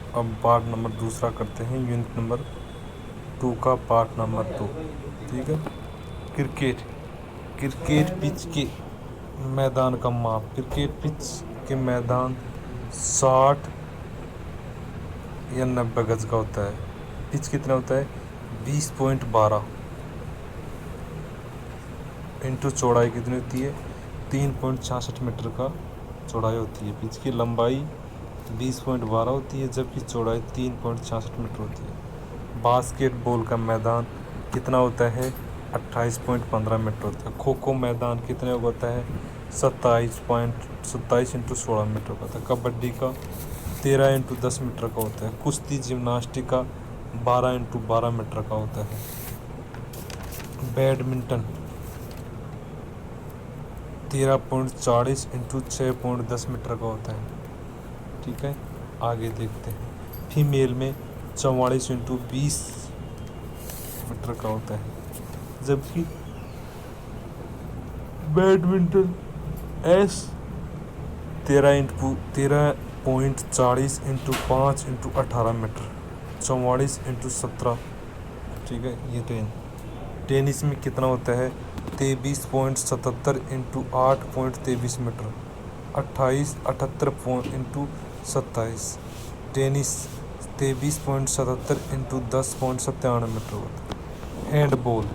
अब part number दूसरा करते हैं, यूनिट नंबर 2 का पार्ट नंबर 2। ठीक है। क्रिकेट क्रिकेट पिच के मैदान का माप। क्रिकेट पिच के मैदान 60 या 90 गज का होता है। पिच कितना होता है? 20.12 इंटू चौड़ाई कितनी होती है? 3.66 मीटर का चौड़ाई होती है। पिच की लंबाई 20.12 होती है, जबकि चौड़ाई 3.66 मीटर होती है। बास्केटबॉल का मैदान कितना होता है? 28.15 मीटर होता है। खो खो मैदान कितने का होता है? 27 इंटू 16 मीटर का होता है। कबड्डी का 13 इंटू 10 मीटर का होता है। कुश्ती जिम्नास्टिक का 12 इंटू 12 मीटर का होता है। बैडमिंटन 13.40 इंटू 6.10 मीटर का होता है। ठीक है, आगे देखते हैं। फीमेल में 44 इंटू 20 मीटर का होता है, जबकि बैडमिंटन एस 13.40 इंटू 5 इंटू 18 मीटर, 44 इंटू 17। ठीक है, ये टेनिस में कितना होता है? 23.77 इंटू 8.23 metre, 78 into 27। Tennis 23.77 into 10.97 metre होता है। हैंडबॉल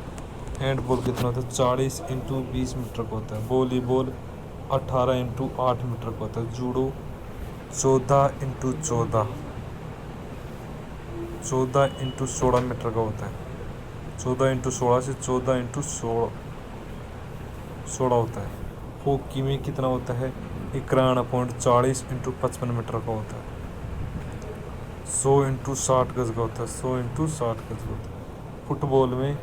कितना होता है? 40 इंटू 20 मीटर का होता है। वॉलीबॉल 18 इंटू 8 मीटर का होता है। जूडो 14 इंटू 14 इंटू 16 मीटर का होता है। 14 इंटू 16 से 14 इंटू 16 होता है। हॉकी में कितना होता है? 51.40 इंटू 55 मीटर का होता है। 100 इंटू 60 गज का होता है। 100 इंटू 60 गज का होता है। फुटबॉल में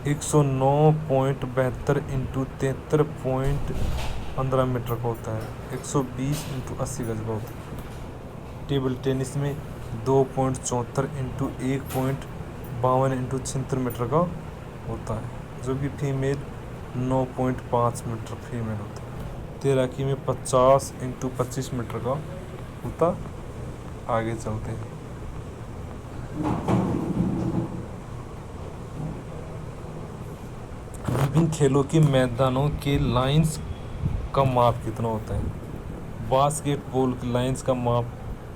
109.72 इंटू 73.15 मीटर का होता है। 120 इंटू 80 गज का होता है। टेबल टेनिस में 2.74 इंटू 1.52 इंटू 76 मीटर का होता है, जो कि फीमेल 9.5 मीटर फीमेल होता है। तैराकी में 50 इंटू 25 मीटर का होता। आगे चलते हैं। विभिन्न खेलों के मैदानों के लाइंस का माप कितना होता है? बास्केटबॉल की लाइंस का माप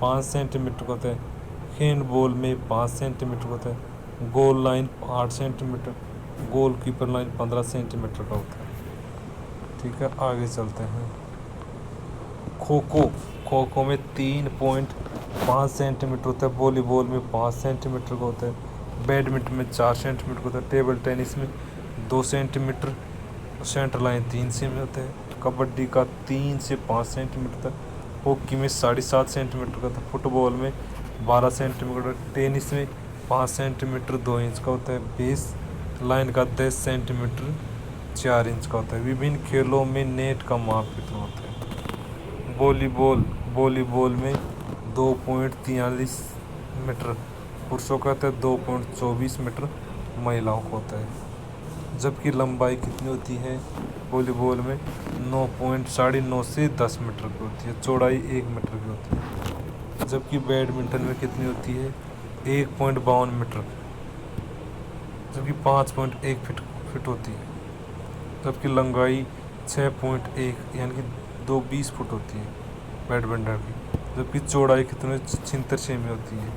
5 सेंटीमीटर का होता है। हैंडबॉल में 5 सेंटीमीटर का होता है। Goal line 8 centimetre, goalkeeper line 15 centimetre का होता है। ठीक है, आगे चलते हैं। खो खो में 3.5 सेंटीमीटर होता है। वॉलीबॉल में 5 सेंटीमीटर का होता है। बैडमिंटन में 4 सेंटीमीटर का होता है। टेबल टेनिस में 2 सेंटीमीटर, सेंटर लाइन 3 सेमी होता है। कबड्डी का 3 से 5 सेंटीमीटर था। हॉकी में 7.5 सेंटीमीटर का था। फुटबॉल में 12 सेंटीमीटर। टेनिस में 5 सेंटीमीटर 2 इंच का होता है। बेस लाइन का 10 सेंटीमीटर 4 इंच का होता है। विभिन्न खेलों में नेट का माप कितना होता है? वॉलीबॉल में 2.43 मीटर पुरुषों का होता है। 2.24 मीटर महिलाओं का होता है। जबकि लंबाई कितनी होती है वॉलीबॉल में? 9.9 से 10 मीटर की होती है। चौड़ाई 1 मीटर की होती है। जबकि बैडमिंटन में कितनी होती है? 1.52 मीटर, जबकि 5.1 फिट होती है। जबकि लंबाई 6.1 यानी कि 2.20 फुट होती है बैडमिंटन की। जबकि चौड़ाई कितनी? 76 सेमी होती है।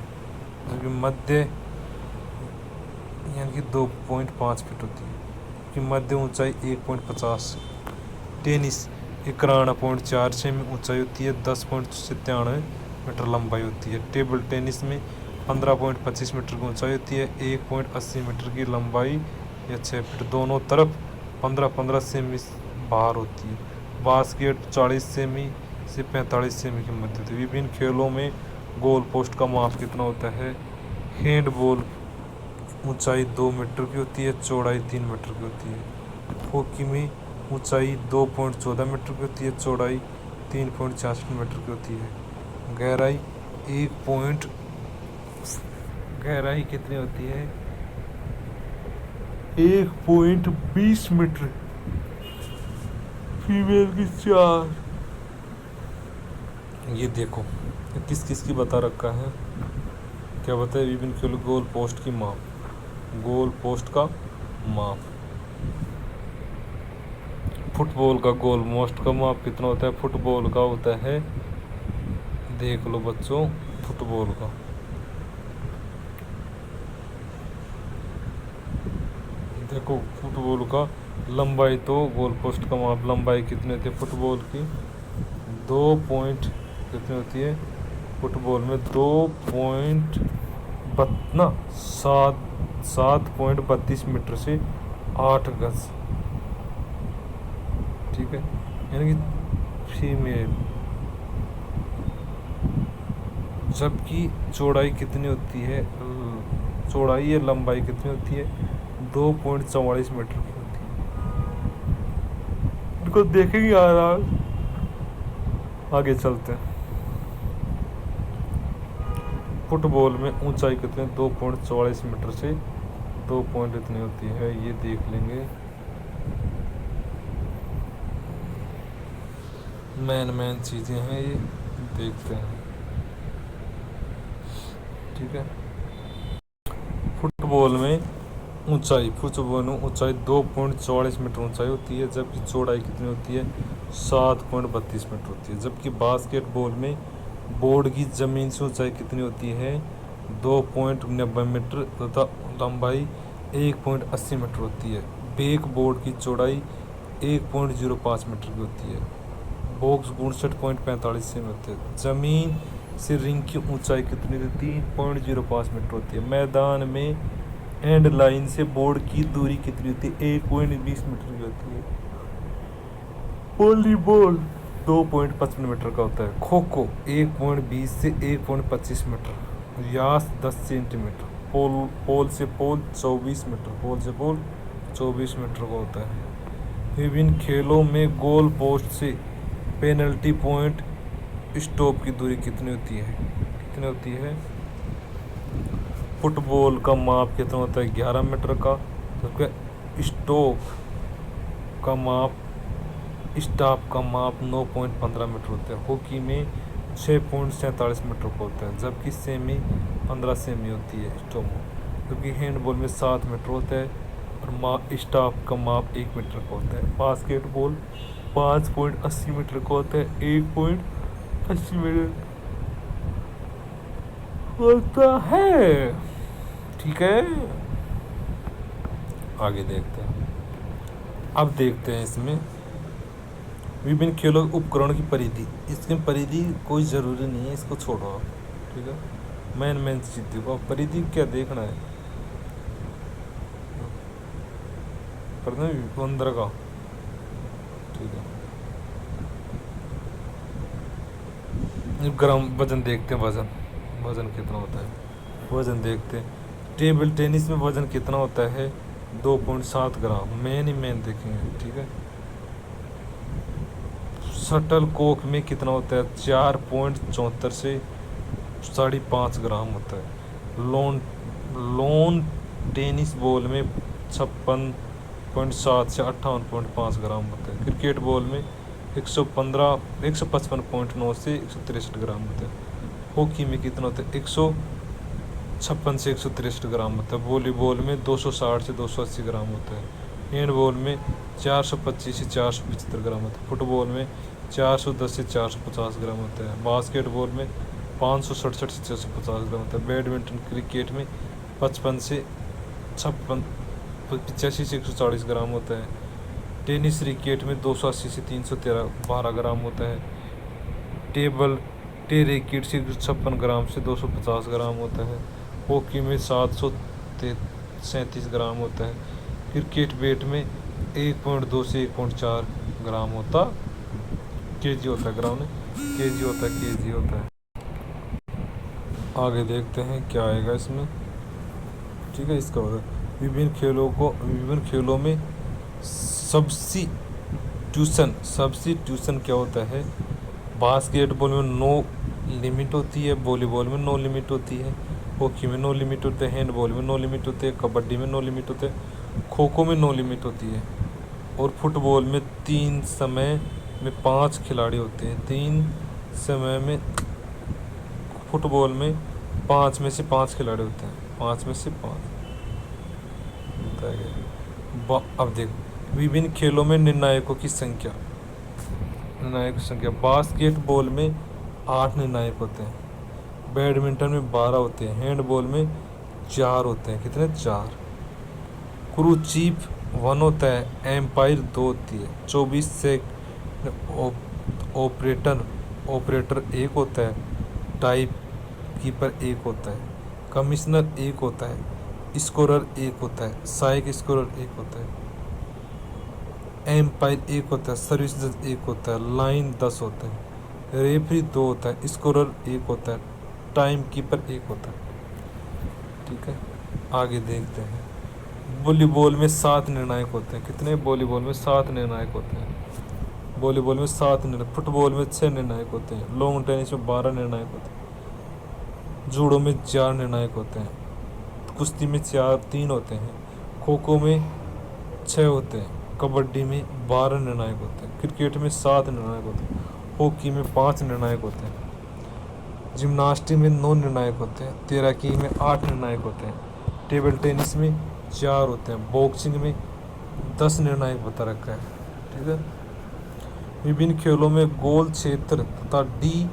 जबकि मध्य यानी कि 2.5 फीट होती है, कि मध्य ऊंचाई 1.50। टेनिस 51.4 सेमी ऊंचाई होती है। 10.97 मीटर लंबाई होती है। टेबल टेनिस में 15.25 मीटर की ऊंचाई होती है। 1.80 मीटर की लंबाई या 6 फीट। दोनों तरफ 15-15 सेमी बाहर होती है। बास्केट 40 सेमी से 45 सेमी की मध्य होती है। विभिन्न खेलों में गोल पोस्ट का माप कितना होता है? हैंडबॉल ऊंचाई 2 मीटर की होती है। चौड़ाई 3 मीटर की होती है। हॉकी में ऊंचाई 2.14 मीटर की होती है। चौड़ाई 3.66 मीटर की होती है। गहराई गहराई कितनी होती है? 1.20 मीटर, फीमेल की 4। ये देखो किस किस की बता रखा है। क्या बताया, विभिन्न खेलों गोल पोस्ट की माप, गोल पोस्ट का माप। फुटबॉल का गोल पोस्ट का माप कितना होता है, फुटबॉल का होता है, देख लो बच्चों, फुटबॉल का देखो, फुटबॉल का लंबाई, तो गोल पोस्ट का माप लंबाई कितनी होती है फुटबॉल की, 2 पॉइंट कितनी होती है फुटबॉल में, 7.32 मीटर से 8 गज, ठीक है। यानी कि फीमेल, जबकि चौड़ाई कितनी होती है, चौड़ाई या लंबाई कितनी होती है, 2.44 मीटर की होती है। इनको देखेंगे यार, आगे चलते हैं। फुटबॉल में ऊंचाई कितनी, 2.44 मीटर से 2 पॉइंट इतनी होती है, ये देख लेंगे। मेन चीज़ें हैं ये, देखते हैं, ठीक है। फुटबॉल में ऊंचाई, 2.44 मीटर ऊंचाई होती है, जबकि चौड़ाई कितनी होती है, 7.32 मीटर होती है। जबकि बास्केटबॉल में बोर्ड की ज़मीन से ऊंचाई कितनी होती है, 2.90 मीटर तथा लंबाई 1.80 मीटर होती है। बेक बोर्ड की चौड़ाई 1.05 मीटर की होती है। बॉक्स 59.45 सेमी होते हैं। ज़मीन से रिंग की ऊंचाई कितनी होती है, 3.05 मीटर होती है। मैदान में एंड लाइन से बोर्ड की दूरी कितनी होती है, 1.20 मीटर की होती है। वॉलीबॉल 2.55 मीटर का होता है। खो खो 1.20 से 1.25 मीटर, व्यास 10 सेंटीमीटर। पोल से पोल 24 मीटर, पोल से पोल 24 मीटर का होता है। विभिन्न खेलों में गोल पोस्ट से पेनल्टी पॉइंट स्टॉप की दूरी कितनी होती है, फुटबॉल का माप कितना होता है, 11 मीटर का, जबकि स्टॉप का माप 9.15 मीटर होता है। हॉकी में 6.47 मीटर का होता है, जबकि 15 सेमी होती है स्टॉप, जबकि हैंडबॉल में 7 मीटर होता है और स्टॉप का माप 1 मीटर का होता है। बास्केटबॉल 5.80 मीटर का होता है, 1.80 मीटर होता है, ठीक है। आगे देखते हैं। अब देखते हैं इसमें विभिन्न खेलों उपकरण की परिधि। इसकी परिधि कोई ज़रूरी नहीं है, इसको छोड़ो आप, ठीक है। मेन चीज़ देखो, परिधि क्या देखना है, करना 15 का, ठीक है। ग्राम वजन देखते हैं, वजन कितना होता है, वजन देखते हैं। टेबल टेनिस में वजन कितना होता है, 2.7 ग्राम, मेन देखेंगे, ठीक है। शटल कॉक में कितना होता है, 4.74 से 5.5 ग्राम होता है। लॉन टेनिस बॉल में 56.7 से 58.5 ग्राम होता है। क्रिकेट बॉल में 155.9 से 163 ग्राम होता है। हॉकी में कितना होता है, 156 से 163 ग्राम होता है। वॉलीबॉल में 260 से 280 ग्राम होता है। हैंडबॉल में 425 से 475 ग्राम होता है। फुटबॉल में 410 से 450 ग्राम होता है। बास्केटबॉल में 567 से 650 ग्राम होता है। बैडमिंटन क्रिकेट में 55 से 85 से 140 ग्राम होता है। टेनिस रैकेट में 280 से 312 ग्राम होता है। टे रैकेट से 56 ग्राम से 250 ग्राम होता है। हॉकी में 737 ग्राम होता है। क्रिकेट बैट में 1.2 से 1.4 ग्राम होता केजी होता है, ग्राम में केजी होता है। आगे देखते हैं क्या आएगा इसमें, ठीक है। इसका होता है विभिन्न खेलों में सब्स्टिट्यूशन क्या होता है। बास्केटबॉल में नो लिमिट होती है, वॉलीबॉल में नो लिमिट होती है, हॉकी में नो लिमिट होते हैं, हैंडबॉल में नो लिमिट होते हैं, कबड्डी में नो लिमिट होते हैं, खो खो में नो लिमिट होती है। और फुटबॉल में 3 समय में 5 खिलाड़ी होते हैं। 3 समय में फुटबॉल में 5 में से 5 खिलाड़ी होते हैं, 5 में से 5 होता है। अब देखो, विभिन्न खेलों में निर्णायकों की संख्या। निर्णायक संख्या, बास्केटबॉल में 8 निर्णायक होते हैं, बैडमिंटन में 12 होते हैं, हैंडबॉल में 4 होते हैं। कितने? 4। क्रू चीफ 1 होता है, एम्पायर 2 होती है, 24 से ऑपरेटर 1 होता है, टाइप कीपर 1 होता है, कमिश्नर 1 होता है, स्कोरर 1 होता है, सहायक स्कोरर 1 होता है, एम्पायर 1 होता है, सर्विस जज 1 होता है, लाइन 10 होते हैं, रेफरी 2 होता है, स्कोरर 1 होता है, टाइम कीपर 1 होता है। ठीक है, आगे देखते हैं। वॉलीबॉल में 7 निर्णायक होते हैं। कितने? वॉलीबॉल में 7 निर्णायक होते हैं। वॉलीबॉल में 7 निर्णायक। फुटबॉल में 6 निर्णायक होते हैं। लॉन्ग टेनिस में 12 निर्णायक होते हैं। जूडो में 4 निर्णायक होते हैं। कुश्ती में 3 होते हैं। खो खो में 6 होते हैं। कबड्डी में 12 निर्णायक होते हैं। क्रिकेट में 7 निर्णायक होते हैं। हॉकी में 5 निर्णायक होते हैं। जिम्नास्टिक में 9 निर्णायक होते हैं। तैराकी में 8 निर्णायक होते हैं। टेबल टेनिस में 4 होते हैं। बॉक्सिंग में 10 निर्णायक बता रखा है। ठीक है। विभिन्न खेलों में गोल क्षेत्र तथा डी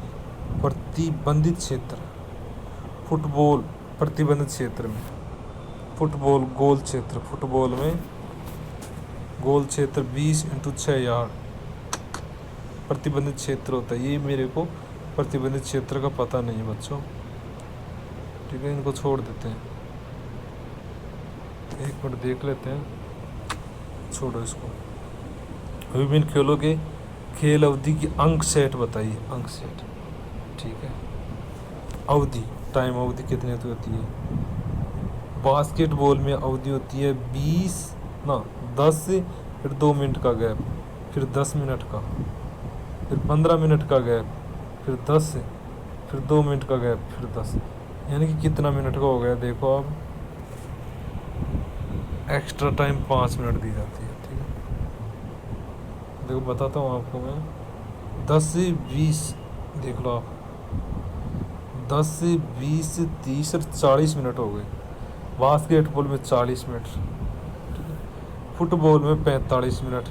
प्रतिबंधित क्षेत्र। फुटबॉल प्रतिबंधित क्षेत्र में, फुटबॉल गोल क्षेत्र, फुटबॉल में गोल क्षेत्र 20x6 यार्ड प्रतिबंधित क्षेत्र होता है। ये मेरे को प्रतिबंधित क्षेत्र का पता नहीं है बच्चों। ठीक है, इनको छोड़ देते हैं, 1 मिनट देख लेते हैं, छोड़ो इसको। विभिन्न खेलों के खेल अवधि की अंक सेट बताइए। अंक सेट, ठीक है। अवधि, टाइम अवधि कितनी होती है? बास्केटबॉल में अवधि होती है 10 से, फिर 2 मिनट का गैप, फिर 10 मिनट का, फिर 15 मिनट का गैप, फिर 10 से, फिर 2 मिनट का गैप, फिर 10। यानी कि कितना मिनट का हो गया देखो आप। एक्स्ट्रा टाइम 5 मिनट दी जाती है। ठीक है, देखो बताता हूँ आपको मैं। 10 से 20 देख लो आप, 10 से 20 से 30 और 40 मिनट हो गए। बास्केटबॉल में 40 मिनट, ठीक है। फुटबॉल में 45 मिनट,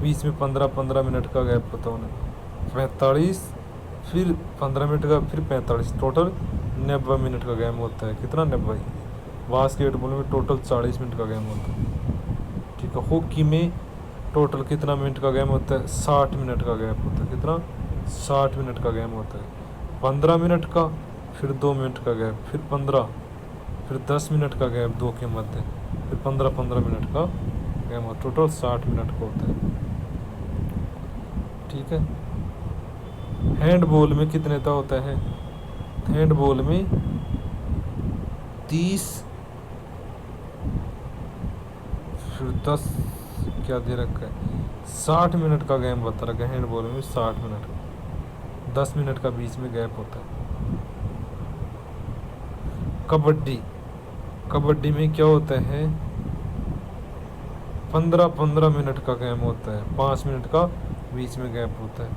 बीच में 15 मिनट का गैप होता है उन्हें। 45, फिर 15 मिनट का, फिर 45, टोटल 90 मिनट का गेम होता है। कितना? 90। बास्केटबॉल में टोटल 40 मिनट का गेम होता है। ठीक है। हॉकी में टोटल कितना मिनट का गेम होता है? 60 मिनट का गैप होता है। कितना? 60 मिनट का गेम होता है। 15 मिनट का, फिर 2 मिनट का गैप, फिर 15, फिर 10 मिनट का गैप 2 के मध्य, फिर 15 मिनट का गेम होता है। टोटल 60 मिनट का होता है। ठीक है। हैंडबॉल में कितने का होता है? हैंडबॉल में 30, फिर 10, क्या दे रखा है? 60 मिनट का गेम बता रखा है। हैंडबॉल में 60 मिनट, 10 मिनट का बीच में गैप होता है। कबड्डी में क्या होता है? 15 मिनट का गेम होता है। 5 मिनट का बीच में गैप होता है।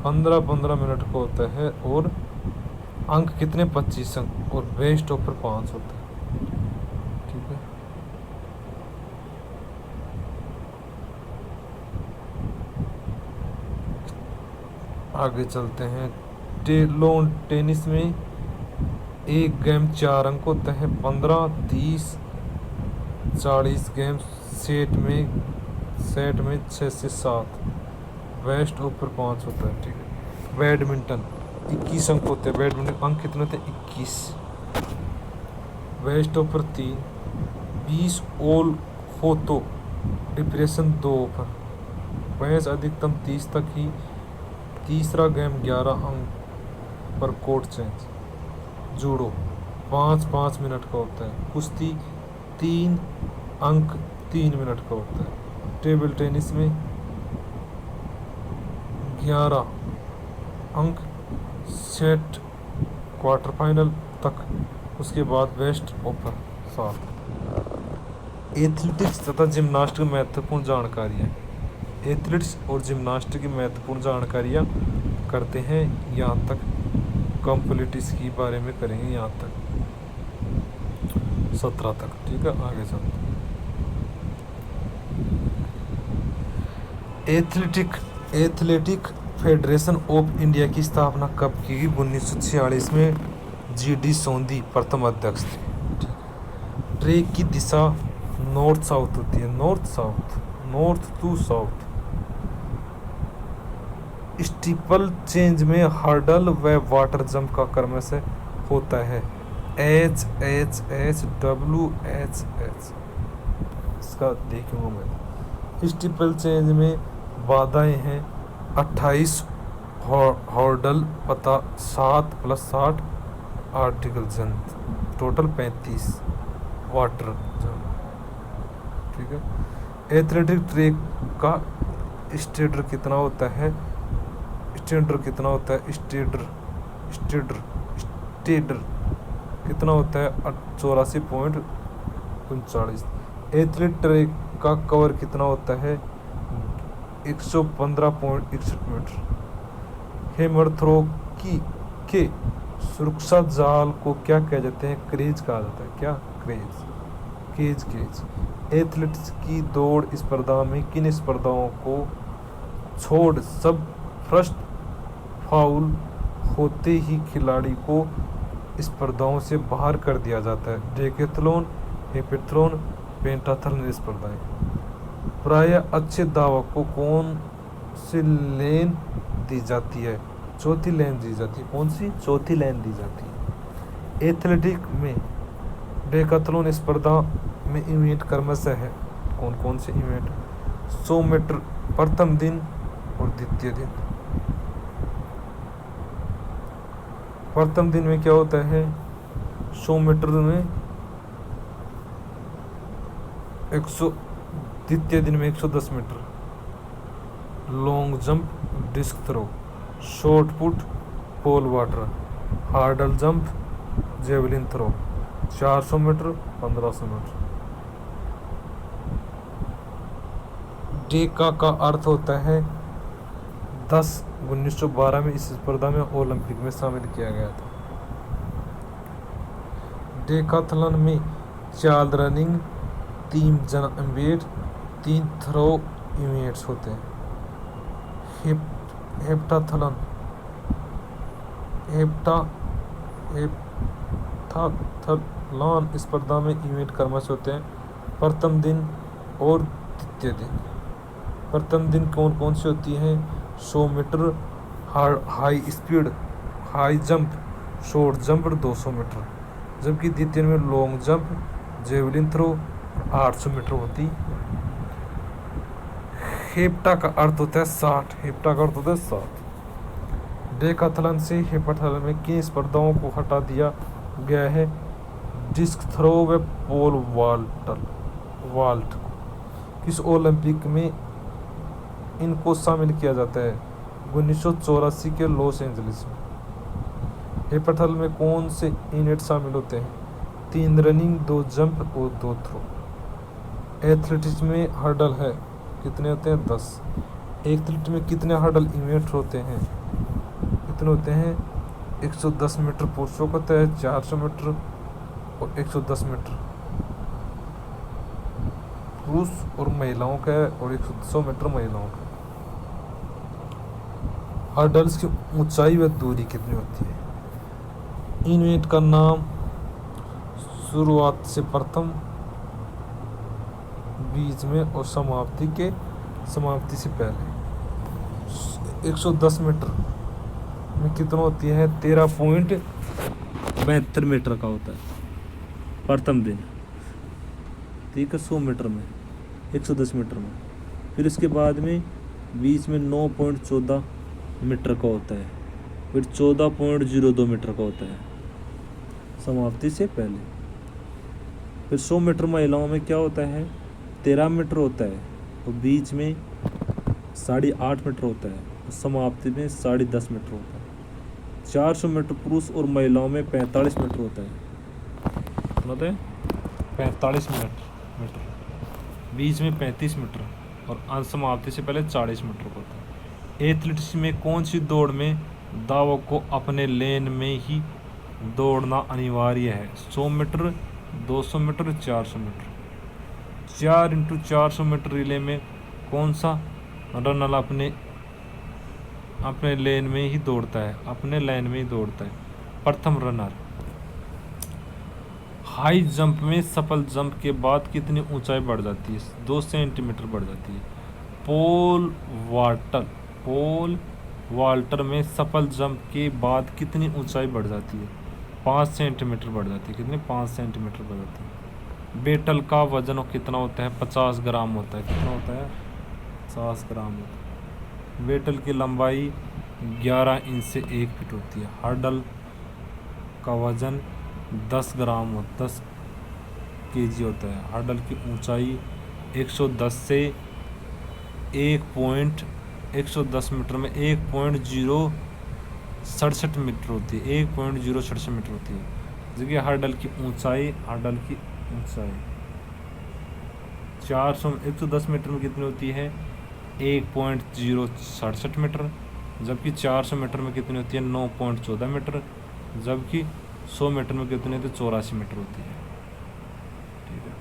15 मिनट का होता है। और अंक कितने? 25 अंक, और बेस्ट ऑफर 5 होता है। ठीक है। आगे चलते हैं। लॉन टेनिस में एक गेम 4 अंक होता है। 15, 30, 40 गेम सेट में 6 से 7, बेस्ट ऑफर 5 होता है। ठीक है। बैडमिंटन 21 अंक होते हैं। बैडमिंटन अंक कितने होते हैं? 21, बेस्ट ऑफर 3, 20 ऑल हो तो डिप्रेशन 2 ऑफर, मैच अधिकतम 30 तक ही। तीसरा गेम 11 अंक पर कोर्ट चेंज। जूडो 5 मिनट का होता है। कुश्ती 3 अंक 3 मिनट का होता है। टेबल टेनिस में 11 अंक सेट क्वार्टर फाइनल तक, उसके बाद बेस्ट ऑफर 7। एथलेटिक्स तथा जिम्नास्टिक महत्वपूर्ण जानकारियाँ। एथलीट्स और जिम्नास्टिक की महत्वपूर्ण जानकारियाँ करते हैं। यहाँ तक कंप्लीट इसके बारे में करेंगे यहाँ तक। 17 तक। ठीक है, आगे चलते हैं। एथलेटिक फेडरेशन ऑफ इंडिया की स्थापना कब की गई? 1946 में। GD सोंधी प्रथम अध्यक्ष थे। ट्रैक की दिशा नॉर्थ साउथ होती है, north south, north to south. Steeple change में हर्डल व वाटर जंप का क्रमशः होता है HHHWHH। इसका देखूंगा मैं। स्टीपल चेंज में बाधाएं हैं 28 हॉर्डल पता 7 + 60 article jump, total 35 water jump. ठीक है। एथलेटिक ट्रैक का स्टेडर कितना होता है? स्टेडर कितना होता है? स्टेडर कितना होता है? 84.39। एथलेटिक ट्रैक का कवर कितना होता है? 115.61 मीटर। हैमर थ्रो के सुरक्षा जाल को क्या कह जाते हैं? क्रेज कहा जाता है। क्या? केज। एथलेटिक्स की दौड़ स्पर्धा में किन स्पर्धाओं को छोड़ सब फर्स्ट फाउल होते ही खिलाड़ी को स्पर्धाओं से बाहर कर दिया जाता है? डेकेथलॉन, हेपेथलॉन, पेंटाथलॉन स्पर्धाएं। प्रायः अच्छे धावक को कौन सी लेन दी जाती है? चौथी लेन दी जाती है। कौन सी? चौथी लेन दी जाती है। एथलेटिक में डेकाथलॉन स्पर्धा में इवेंट क्रमशः है कौन कौन से इवेंट? 100 मीटर प्रथम दिन और द्वितीय दिन। प्रथम दिन में क्या होता है? 100 मीटर में 100, द्वितीय दिन में 110 metre. Long jump, disc throw, shot put, pole वाटर, hurdle jump, javelin throw, 400 metre, 1500 metre. Deca का अर्थ होता है 10। 1912 में इस स्पर्धा में ओलंपिक में शामिल किया गया था। डेकाथलॉन में 4 रनिंग, 3 जंप, 3 थ्रो इवेंट्स होते हैं। हेप्टाथलॉन स्पर्धा में इवेंट क्रमशः होते हैं प्रथम दिन और द्वितीय दिन। प्रथम दिन कौन कौन सी होती हैं? 100 metre, high speed, high jump, short jump और 200 मीटर। जबकि द्वितीय में long jump, javelin throw, 800 metre होती। हेप्टा का अर्थ होता है 60। हेप्टा का अर्थ होता है 60। डेकाथलॉन से हेप्टाथलॉन में किन स्पर्धाओं को हटा दिया गया है? डिस्क थ्रो व पोल वाल्ट। किस ओलंपिक में इनको शामिल किया जाता है? 1984 के लॉस एंजलिस में। हेप्टाथलॉन में कौन से इवेंट शामिल होते हैं? 3 रनिंग, 2 जंप और 2 थ्रो। एथलेटिक्स में हर्डल है कितने होते हैं? 10। एथलीट में कितने हर्डल इवेंट होते हैं? कितने होते हैं? 110 मीटर पुरुषों का होता है, 400 मीटर और 110 मीटर पुरुष और महिलाओं का है, और 100 मीटर महिलाओं का। हर्डल्स की ऊंचाई व दूरी कितनी होती है? इवेंट का नाम शुरुआत से प्रथम, बीच में और समाप्ति से पहले। 110 मीटर में कितना होती है? 13.72 मीटर का होता है प्रथम दिन। ठीक है। 100 मीटर में, 110 मीटर में। फिर इसके बाद में बीच में 9.14 मीटर का होता है। फिर 14.02 मीटर का होता है समाप्ति से पहले। फिर 100 मीटर महिलाओं में क्या होता है? 13 मीटर होता है और बीच में 8.5 मीटर होता है और समाप्ति में 10.5 मीटर होता है। 400 मीटर पुरुष और महिलाओं में 45 मीटर होता है। मतलब 45 मीटर, बीच में 35 मीटर और अंत समाप्ति से पहले 40 मीटर होता है। एथलेटिक्स में कौन सी दौड़ में दावक को अपने लेन में ही दौड़ना अनिवार्य है? 100 metre, 200 metre, 400 metre. 4 into 400 metre relay में कौन सा रनर अपने लेन में ही दौड़ता है, अपने लाइन में ही दौड़ता है? प्रथम रनर। हाई जंप में सफल जंप के बाद कितनी ऊंचाई बढ़ जाती है? 2 सेंटीमीटर बढ़ जाती है। पोल वाल्टर में सफल जंप के बाद कितनी ऊंचाई बढ़ जाती है? 5 सेंटीमीटर बढ़ जाती है। कितनी? 5 सेंटीमीटर बढ़ जाती है। बेटल का वजन कितना होता है? 50 ग्राम होता है। कितना होता है? 50 ग्राम होता है। बेटल की लंबाई 11 इंच से 1 फीट होती है। हर्डल का वजन 10 केजी होता है। हर्डल की ऊंचाई 110 से 110 मीटर में 1.067 मीटर होती है। 1.067 मीटर होती है। देखिए हर्डल की ऊंचाई 110 मीटर में कितनी होती है? 1.067 मीटर। जबकि 400 मीटर में कितनी होती है? 9.14 मीटर। जबकि 100 मीटर में कितनी होती है? 84 मीटर होती है। ठीक है।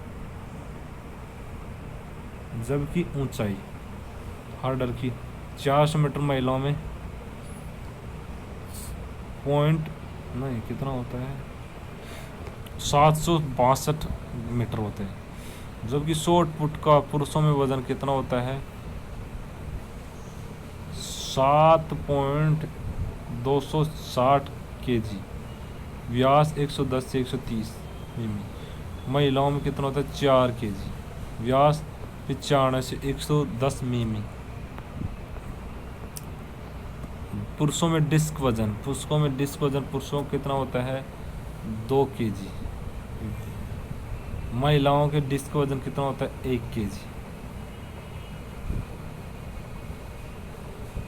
जबकि ऊंचाई हर्डल की 400 मीटर महिलाओं में कितना होता है? 762 मीटर होते हैं। जबकि शॉर्ट पुट का पुरुषों में वजन कितना होता है? 7.260 केजी। व्यास 110 से 130 मिमी। महिलाओं में कितना होता है? 4 केजी। व्यास 95 से 110 मिमी। पुरुषों में डिस्क वजन पुरुषों का कितना होता है? 2 केजी। महिलाओं के डिस्क वजन कितना होता है? 1 केजी।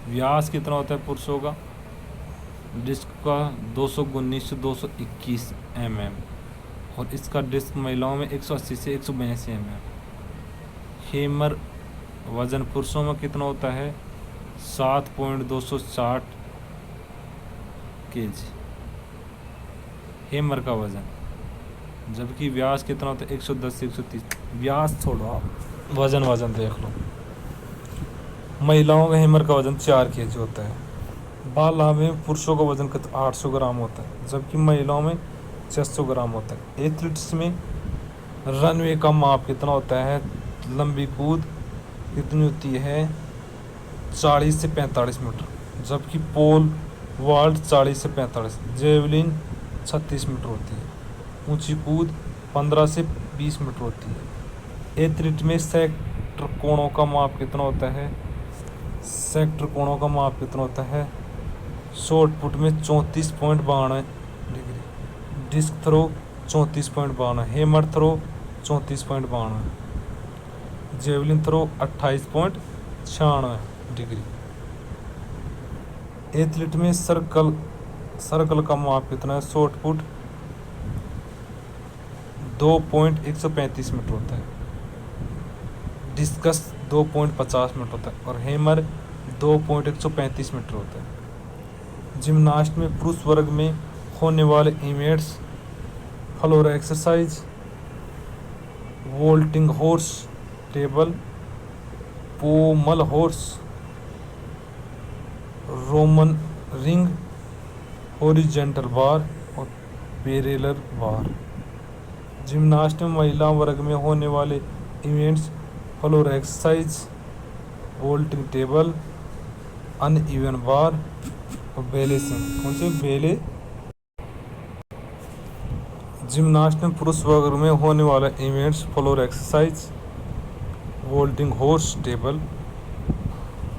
व्यास कितना होता है पुरुषों का डिस्क का? 219 से 221 mm। और इसका डिस्क महिलाओं में 180 से 182 mm। हेमर वजन पुरुषों में कितना होता है? 7.260 केजी हेमर का वजन। जबकि व्यास कितना होता है? 110 से 130। व्यास छोड़ो आप, वजन देख लो। महिलाओं का हेमर का वजन 4 केजी होता है। भाला में पुरुषों का वजन 800 ग्राम होता है। जबकि महिलाओं में 600 ग्राम होता है। एथलीट्स में रनवे का माप कितना होता है? लंबी कूद कितनी होती है? 40 से 45 मीटर। जबकि पोल वाल्ट 40 से 45। जेवलिन 36 मीटर होती है। ऊंची कूद 15 से 20 मीटर होती है। एथलीट में सेक्टर कोणों का माप कितना होता है? शॉर्ट पुट में 34.52 degree. Disc throw 34.52। Hammer throw 34.52। Javelin throw 28.96 degree. Athlete में सर्कल का माप कितना है? शॉर्ट पुट 2.135 मीटर होता है। डिस्कस 2.50 मीटर होता है। और हेमर 2.135 मीटर होता है। जिम्नास्ट में पुरुष वर्ग में होने वाले events floor exercise, vaulting horse table, pommel horse, Roman ring, horizontal bar और पैरेलल बार। जिम्नास्ट में महिला वर्ग में होने वाले events floor exercise, vaulting table, uneven bar और बैलेंसिंग। कौन से? बेले। जिम्नास्ट में पुरुष वर्ग में होने वाले events floor exercise, vaulting horse table,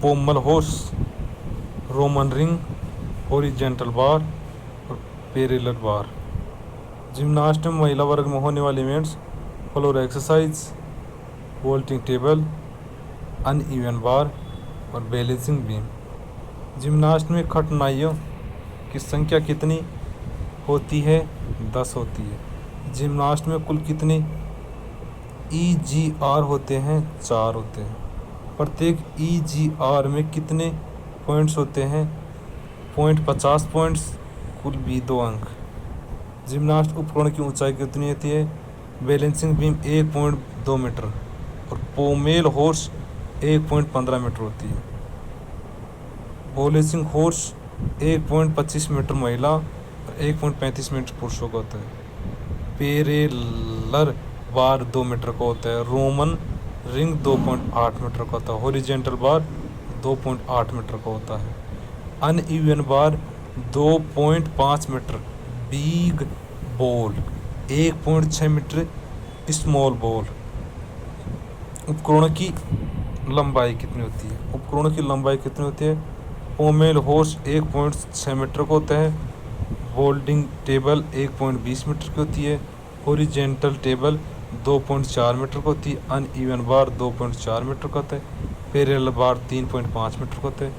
pommel horse, Roman ring, horizontal bar और पैरेलल बार। जिम्नास्ट में महिला वर्ग में होने वाले events floor exercise, vaulting table, uneven bar और बैलेंसिंग बीम। जिम्नास्ट में कठिनाइयों की संख्या कितनी होती है? 10 होती है। जिम्नास्ट में कुल कितने EGR होते हैं? 4 होते हैं। प्रत्येक EGR में कितने पॉइंट्स होते हैं? 50 पॉइंट्स, कुल भी 2 अंक। जिम्नास्ट उपकरण की ऊंचाई कितनी होती है? बैलेंसिंग बीम 1.2 मीटर और पोमेल हॉर्स 1.15 मीटर होती है। बैलेंसिंग हॉर्स 1.25 मीटर महिला और 1.35 मीटर पुरुषों का होता है। पेरेलर बार 2 मीटर का होता है। रोमन रिंग 2.8 मीटर का होता है। हॉरिजेंटल बार 2.8 मीटर का होता है। Uneven bar 2.5 metre. Big ball 1.6 metre. Small ball. उपकरणों की लंबाई कितनी होती है? उपकरणों की लंबाई कितनी होती है? पोमेल हॉर्स 1.6 मीटर का होता है। फोल्डिंग टेबल 1.20 मीटर की होती है। हॉरिजेंटल टेबल 2.4 मीटर का होती है। अनइवन बार 2.4 मीटर का होता है। पैरेलल बार 3.5 मीटर का होता है।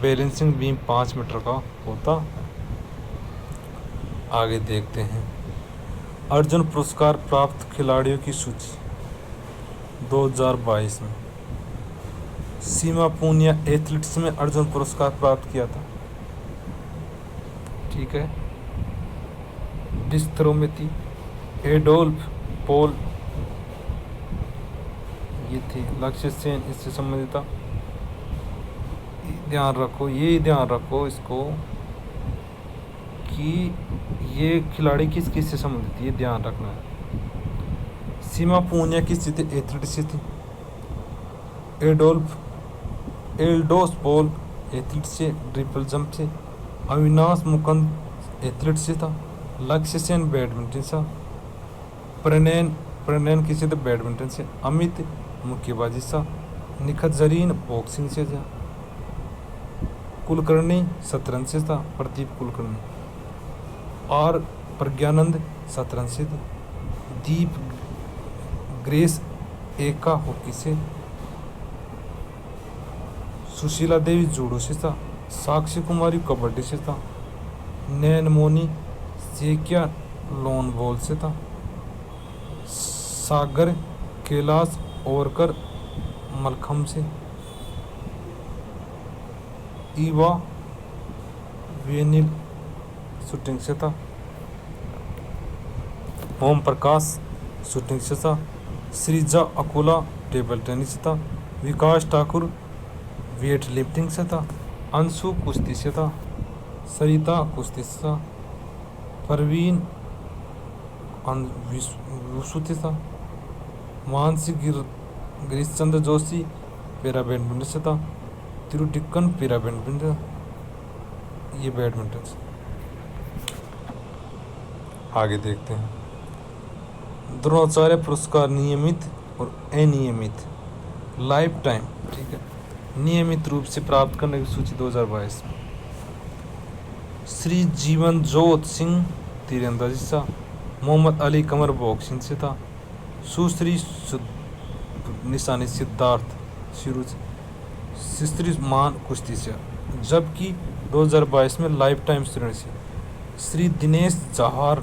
बैलेंसिंग बीम 5 मीटर का होता। आगे देखते हैं अर्जुन पुरस्कार प्राप्त खिलाड़ियों की सूची 2022 में। सीमा पूनिया एथलेटिक्स में अर्जुन पुरस्कार प्राप्त किया था। ठीक है। डिस्क थ्रो में थी एडोल्फ पोल, ये थी लक्ष्य सेन, इससे संबंधित था। ध्यान रखो, ये ध्यान रखो इसको कि ये खिलाड़ी किस किस से संबंधित, ये ध्यान रखना है। सीमा पूनिया किस थी? एथलेटिक्स से थी। एल्डोस पोल एथलीट से, ट्रिपल जंप से। अविनाश मुकुंद एथलीट से था। लक्ष्य सेन बैडमिंटन से। प्रणयन किसी थे? बैडमिंटन से। अमित मुक्केबाजी से। निखत जरीन बॉक्सिंग से था। कुलकर्णी शतरंज से था। प्रदीप कुलकर्णी। और प्रज्ञानंद शतरंज से थे। दीप ग्रेस एका हॉकी से। सुशीला देवी जूडो से था। साक्षी कुमारी कबड्डी से था। नैन मोनी सेकिया लॉन बॉल से था। सागर कैलाश ओवरकर मलखम से। ईवा वेनिल शूटिंग से था। ओम प्रकाश शूटिंग से था। श्रीजा अकुला टेबल टेनिस से था। विकास ठाकुर वेट लिफ्टिंग से था। अंशु कुश्ती से था। सरिता कुश्ती से था। परवीन वुशु से था। मानसी गिरीश चंद्र जोशी पैरा बैडमिंटन से था। तिरुटिक्कन पैरा बैडमिंटन, ये बैडमिंटन से। आगे देखते हैं द्रोणाचार्य पुरस्कार नियमित और अनियमित लाइफ टाइम। ठीक है। नियमित रूप से प्राप्त करने की सूची 2022 में श्री जीवन जोत सिंह तीरंदाजी से। मोहम्मद अली कमर बॉक्सिंग से था। सुश्री निशानी सिद्धार्थ शुरू से। श्री मान कुश्ती से। जबकि 2022 में लाइफ टाइम श्रेणी से श्री दिनेश जवाहर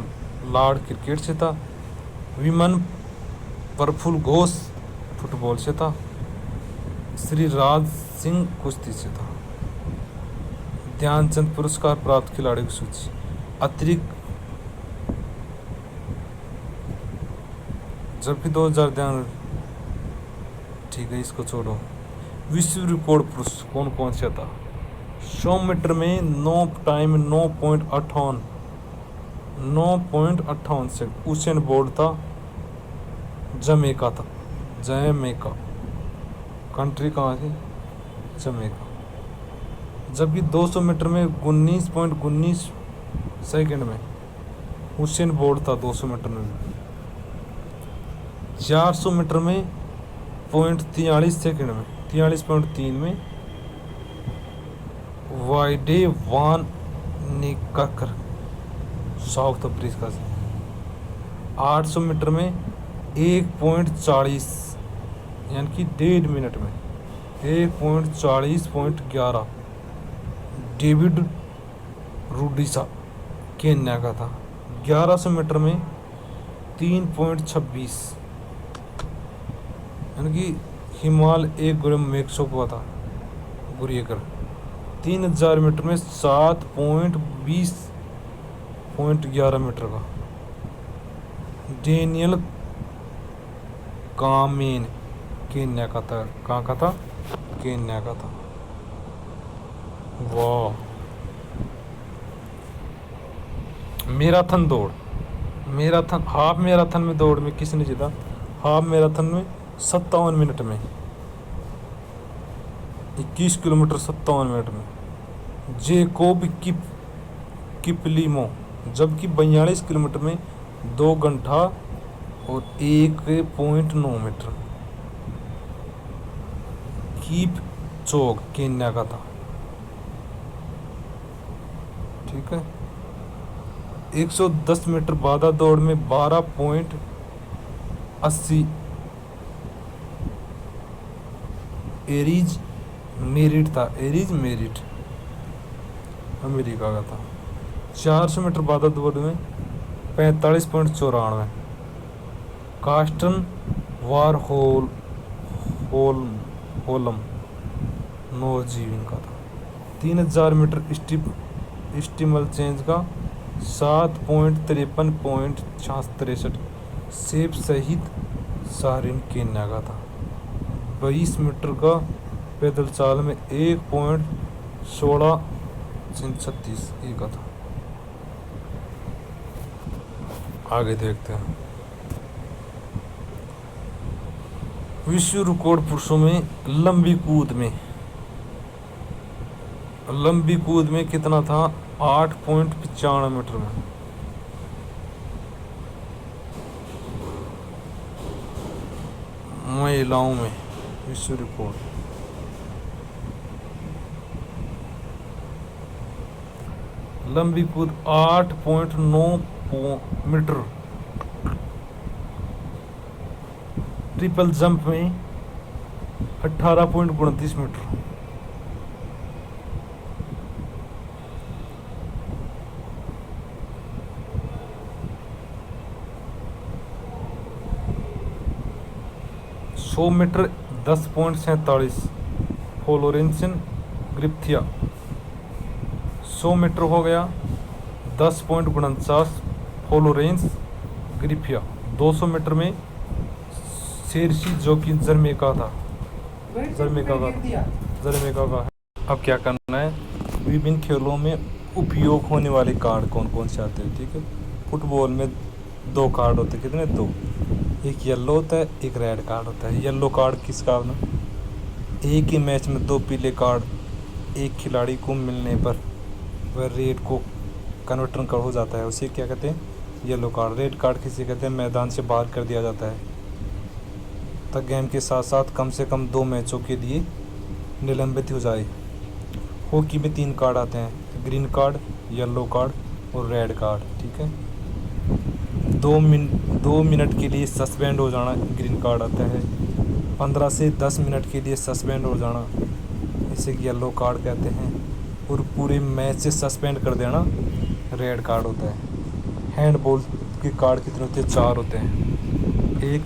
लाल क्रिकेट से था। विमन प्रफुल्ल घोष फुटबॉल से था। श्री राज सिंह कुश्ती से था। ध्यानचंद पुरस्कार प्राप्त खिलाड़ियों की सूची अतिरिक्त, जबकि 2000 ध्यान, ठीक है इसको छोड़ो। विश्व रिकॉर्ड पुरुष कौन कौन से था? 100 मीटर में 9 टाइम 9.58 से उसेन बोल्ट था। जमैका था। जमैका कंट्री कहाँ थी? जमैका। जबकि 200 मीटर में 19.19 सेकंड में उसेन बोल्ट था। 200 मीटर में 400 मीटर में 0.43 सेकंड में 43.3 में वाइडे वान निकाकर साउथ अफ्रीका से। 800 मीटर में 1.40 यानी कि 1.5 मिनट में 1.40.11 डेविड रूडिसा केन्या का था। 1100 मीटर में 3.26 यानी कि हिमाल एक गुरम मेक्सो का था गुरियकर। 3000 मीटर में 7.20.11 मीटर का डेनियल कामेन केन्या का था। कहाँ का था? केन्या का था। वाह। मैराथन दौड़, मैराथन हाफ मैराथन में दौड़ में किसने जीता? हाफ मैराथन में 57 मिनट में, 21 किलोमीटर 57 मिनट में जेकोब किपलिमो, जबकि 42 किलोमीटर में 2 घंटा और 1.9 मीटर कीप चोग केन्या का था। ठीक है। 110 मीटर बाधा दौड़ में 12.80 एरिज मेरिट था। एरिज मेरिट अमेरिका का था। 400 मीटर बाधा दौड़ में 45.94 कास्टन वार होलम नॉर्जीविन का था। 3000 मीटर स्टीमल चेंज का 7.53.63 सेब सहित सारिन केन्या का था। 22 मीटर का पैदल चाल में 1.1636 का था। आगे देखते हैं। विश्व रिकॉर्ड पुरुषों में लंबी कूद में कितना था? 8.95 मीटर में। महिलाओं में विश्व रिकॉर्ड लंबी कूद 8.9 मीटर। ट्रिपल जंप में 18.29 मीटर। सौ मीटर 10.47 फ्लोरेंसिन ग्रिप्थिया। 100 मीटर हो गया 10.49 फ्लोरेंस ग्रिफिया। 200 मीटर में सेरसी जो कि जर्मेका का है। अब क्या करना है? विभिन्न खेलों में उपयोग होने वाले कार्ड कौन कौन से आते हैं। ठीक है। फुटबॉल में 2 कार्ड होते हैं। कितने? 2। एक येलो होता है, एक रेड कार्ड होता है। येलो कार्ड किसका ना? एक ही मैच में 2 पीले कार्ड एक खिलाड़ी को मिलने पर वह रेड को कन्वर्टन कर हो जाता है, उसे क्या कहते हैं? Yellow card. रेड कार्ड किसे कहते हैं? मैदान से बाहर कर दिया जाता है तब गेम के साथ साथ कम से कम 2 मैचों के लिए निलंबित हो जाए। हॉकी में 3 कार्ड आते हैं, ग्रीन कार्ड, येलो कार्ड और रेड कार्ड। ठीक है। 2 मिनट के लिए सस्पेंड हो जाना ग्रीन कार्ड आता है। 15 से 10 मिनट के लिए सस्पेंड हो जाना इसे येलो कार्ड कहते हैं। और पूरे मैच से सस्पेंड कर देना रेड कार्ड होता है। हैंडबॉल के कार्ड कितने होते हैं? 4 होते हैं। एक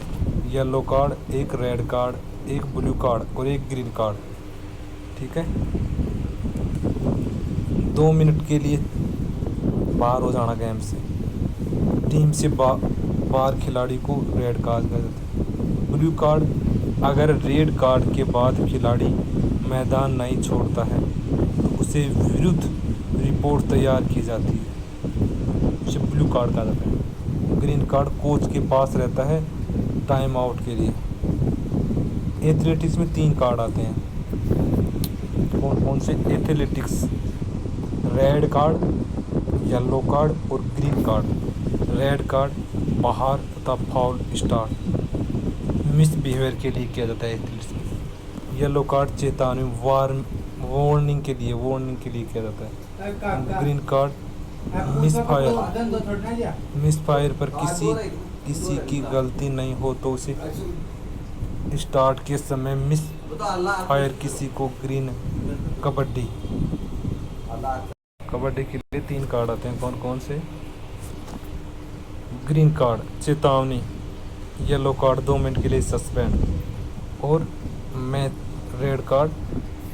येलो कार्ड, एक रेड कार्ड, एक ब्लू कार्ड और एक ग्रीन कार्ड। ठीक है। 2 मिनट के लिए बाहर हो जाना गेम से। टीम से बाहर खिलाड़ी को रेड कार्ड कह देते हैं। ब्लू कार्ड, अगर रेड कार्ड के बाद खिलाड़ी मैदान नहीं छोड़ता है तो उसे विरुद्ध रिपोर्ट तैयार की जाती है, उसे ब्लू कार्ड कहा जाता है। ग्रीन कार्ड कोच के पास रहता है टाइम आउट के लिए। एथलेटिक्स में 3 कार्ड आते हैं। कौन कौन से? Athletics red card, yellow card और ग्रीन कार्ड। रेड कार्ड बाहर तथा फाउल स्टार्ट मिसबिहेवियर के लिए किया जाता है एथलीट्स में। येलो कार्ड चेतावनी वार्निंग के लिए किया जाता है। ग्रीन कार्ड मिसफायर पर किसी की गलती नहीं हो तो उसे स्टार्ट के समय मिस फायर किसी को ग्रीन। कबड्डी के लिए 3 कार्ड आते हैं। कौन कौन से? ग्रीन कार्ड चेतावनी, येलो कार्ड 2 मिनट के लिए सस्पेंड और मैच रेड कार्ड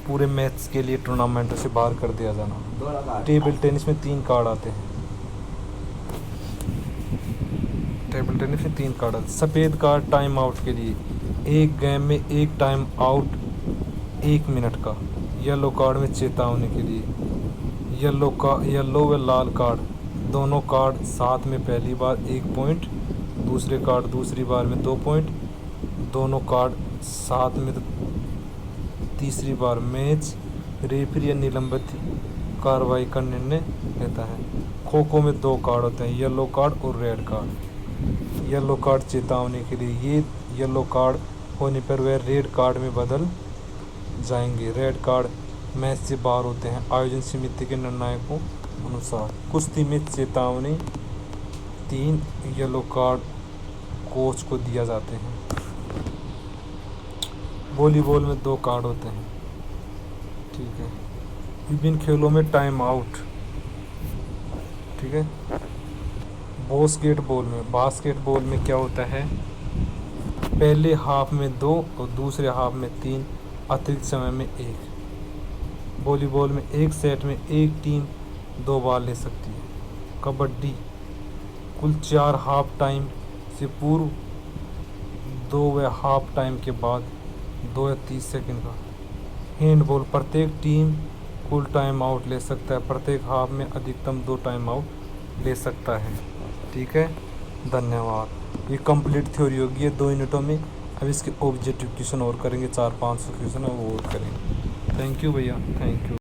पूरे मैच के लिए टूर्नामेंट से बाहर कर दिया जाना। टेबल टेनिस में 3 कार्ड आते हैं। टेबल टेनिस में 3 कार्ड आते हैं। सफ़ेद कार्ड टाइम आउट के लिए, एक गेम में एक टाइम आउट 1 मिनट का। येलो कार्ड में चेतावनी के लिए, येलो व लाल कार्ड दोनों कार्ड साथ में पहली बार 1 पॉइंट, दूसरे कार्ड दूसरी बार में 2 पॉइंट, दोनों कार्ड साथ में तीसरी बार मैच, रेफरी या निलंबित कार्रवाई का निर्णय लेता है। खो खो में 2 कार्ड होते हैं, येलो कार्ड और रेड कार्ड। येलो कार्ड चेतावनी के लिए, ये येलो कार्ड होने पर वह रेड कार्ड में बदल जाएंगे। रेड कार्ड मैच से बाहर होते हैं आयोजन समिति के निर्णायकों अनुसार। कुश्ती में चेतावनी 3 येलो कार्ड कोच को दिया जाते हैं। वॉलीबॉल में 2 कार्ड होते हैं, ठीक है। विभिन्न खेलों में टाइम आउट, ठीक है। बास्केटबॉल में क्या होता है, पहले हाफ में 2 और दूसरे हाफ में 3, अतिरिक्त समय में 1। वॉलीबॉल में एक सेट में एक टीम 2 बार ले सकती है। कबड्डी कुल 4 हाफ टाइम से पूर्व, 2 व हाफ टाइम के बाद 2 या 30 सेकंड का। हैंडबॉल प्रत्येक टीम कुल टाइम आउट ले सकता है, प्रत्येक हाफ में अधिकतम 2 टाइम आउट ले सकता है, ठीक है। धन्यवाद। ये कंप्लीट थ्योरी होगी 2 यूनिटों में। अब इसके ऑब्जेक्टिव क्वेश्चन और करेंगे, 400-500 क्वेश्चन और करेंगे। थैंक यू भैया, थैंक यू।